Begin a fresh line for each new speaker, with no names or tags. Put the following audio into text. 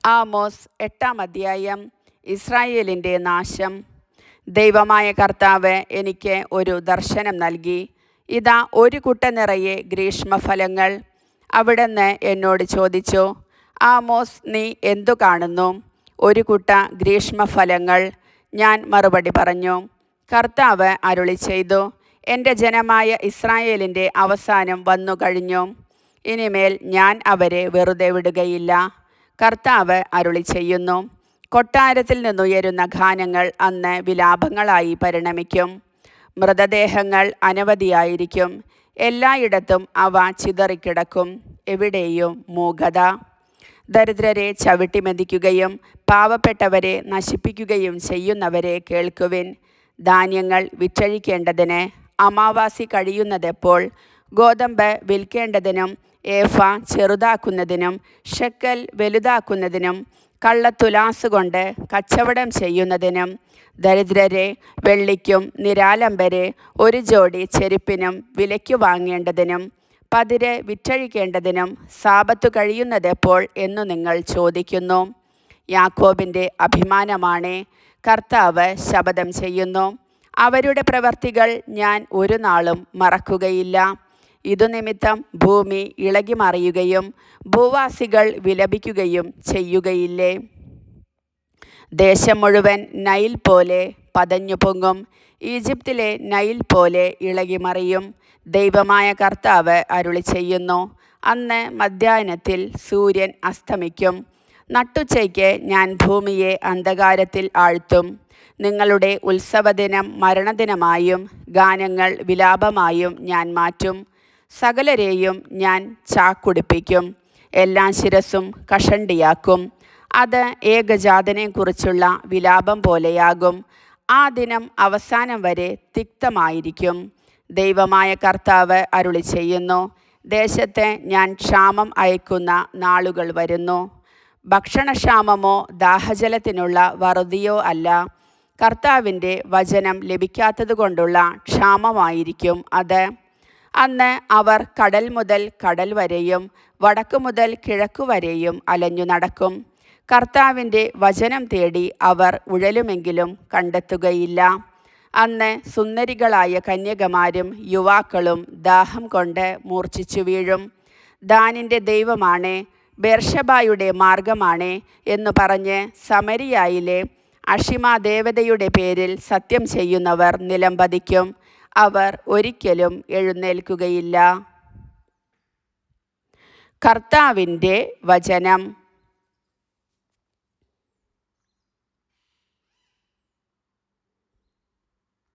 Amos 8-ാം അധ്യായം. ഇസ്രായേലിൻ്റെ നാശം. ദൈവമായ കർത്താവ് എനിക്ക് ഒരു ദർശനം നൽകി. ഇതാ, ഒരു കുട്ട നിറയെ ഗ്രീഷ്മഫലങ്ങൾ. അവിടുന്ന് എന്നോട് ചോദിച്ചു, ആമോസ്, നീ എന്തു കാണുന്നു? ഒരു കുട്ട ഗ്രീഷ്മഫലങ്ങൾ. ഞാൻ മറുപടി പറഞ്ഞു, കർത്താവ് അരുളി ചെയ്തു, എൻ്റെ ജനമായ ഇസ്രായേലിൻ്റെ അവസാനം വന്നു കഴിഞ്ഞു. ഇനിമേൽ ഞാൻ അവരെ വെറുതെ വിടുകയില്ല. കർത്താവ് അരുളി ചെയ്യുന്നു, കൊട്ടാരത്തിൽ നിന്നുയരുന്ന ഗാനങ്ങൾ അന്ന് വിലാപങ്ങളായി പരിണമിക്കും. മൃതദേഹങ്ങൾ അനവധിയായിരിക്കും. എല്ലായിടത്തും അവ ചിതറിക്കിടക്കും. എവിടെയും മൂകത. ദരിദ്രരെ ചവിട്ടിമെതിക്കുകയും പാവപ്പെട്ടവരെ നശിപ്പിക്കുകയും ചെയ്യുന്നവരെ കേൾക്കുവിൻ. ധാന്യങ്ങൾ വിറ്റഴിക്കേണ്ടതിന് അമാവാസി കഴിയുന്നതെപ്പോൾ? ഗോതമ്പ് വിൽക്കേണ്ടതിനും ഏഫ ചെറുതാക്കുന്നതിനും ഷെക്കൽ വലുതാക്കുന്നതിനും കള്ളത്തുലാസ് കൊണ്ട് കച്ചവടം ചെയ്യുന്നതിനും ദരിദ്രരെ വെള്ളിക്കും നിരാലംബരെ ഒരു ജോഡി ചെരുപ്പിനും വിലയ്ക്കു വാങ്ങേണ്ടതിനും പതിര് വിറ്റഴിക്കേണ്ടതിനും സാബത്തു കഴിയുന്നതെപ്പോൾ എന്നു നിങ്ങൾ ചോദിക്കുന്നു. യാക്കോബിൻ്റെ അഭിമാനമാണേ, കർത്താവ് ശപഥം ചെയ്യുന്നു, അവരുടെ പ്രവർത്തികൾ ഞാൻ ഒരു നാളും മറക്കുകയില്ല. ഇതുനിമിത്തം ഭൂമി ഇളകി മറിയുകയും ഭൂവാസികൾ വിലപിക്കുകയും ചെയ്യുകയില്ലേ? ദേശം മുഴുവൻ നൈൽ പോലെ പതഞ്ഞു പൊങ്ങും. ഈജിപ്തിലെ നൈൽ പോലെ ഇളകി മറിയും. ദൈവമായ കർത്താവ് അരുളി ചെയ്യുന്നു, അന്ന് മധ്യാഹ്നത്തിൽ സൂര്യൻ അസ്തമിക്കും. നട്ടുച്ചയ്ക്ക് ഞാൻ ഭൂമിയെ അന്ധകാരത്തിൽ ആഴ്ത്തും. നിങ്ങളുടെ ഉത്സവദിനം മരണദിനമായും ഗാനങ്ങൾ വിലാപമായും ഞാൻ മാറ്റും. സകലരെയും ഞാൻ ചാക്കുടിപ്പിക്കും. എല്ലാ ശിരസും കഷണ്ടിയാക്കും. അത് ഏകജാതനെക്കുറിച്ചുള്ള വിലാപം പോലെയാകും. ആ ദിനം അവസാനം വരെ തിക്തമായിരിക്കും. ദൈവമായ കർത്താവ് അരുളി ചെയ്യുന്നു, ദേശത്ത് ഞാൻ ക്ഷാമം അയക്കുന്ന നാളുകൾ വരുന്നു. ഭക്ഷണക്ഷാമമോ ദാഹജലത്തിനുള്ള വറുതിയോ അല്ല, കർത്താവിൻ്റെ വചനം ലഭിക്കാത്തതുകൊണ്ടുള്ള ക്ഷാമമായിരിക്കും അത്. അന്ന് അവർ കടൽ മുതൽ കടൽ വരെയും വടക്കു മുതൽ കിഴക്കു വരെയും അലഞ്ഞു നടക്കും. കർത്താവിൻ്റെ വചനം തേടി അവർ ഉഴലുമെങ്കിലും കണ്ടെത്തുകയില്ല. അന്ന് സുന്ദരികളായ കന്യകമാരും യുവാക്കളും ദാഹം കൊണ്ട് മൂർച്ഛിച്ചു വീഴും. ദാനിൻ്റെ ദൈവമാണേ, ബേർഷബായുടെ മാർഗമാണേ എന്നു പറഞ്ഞ് സമരിയായിലെ അഷിമ ദേവതയുടെ പേരിൽ സത്യം ചെയ്യുന്നവർ നിലംപതിക്കും. അവർ ഒരിക്കലും എഴുന്നേൽക്കുകയില്ല. കർത്താവിൻ്റെ വചനം.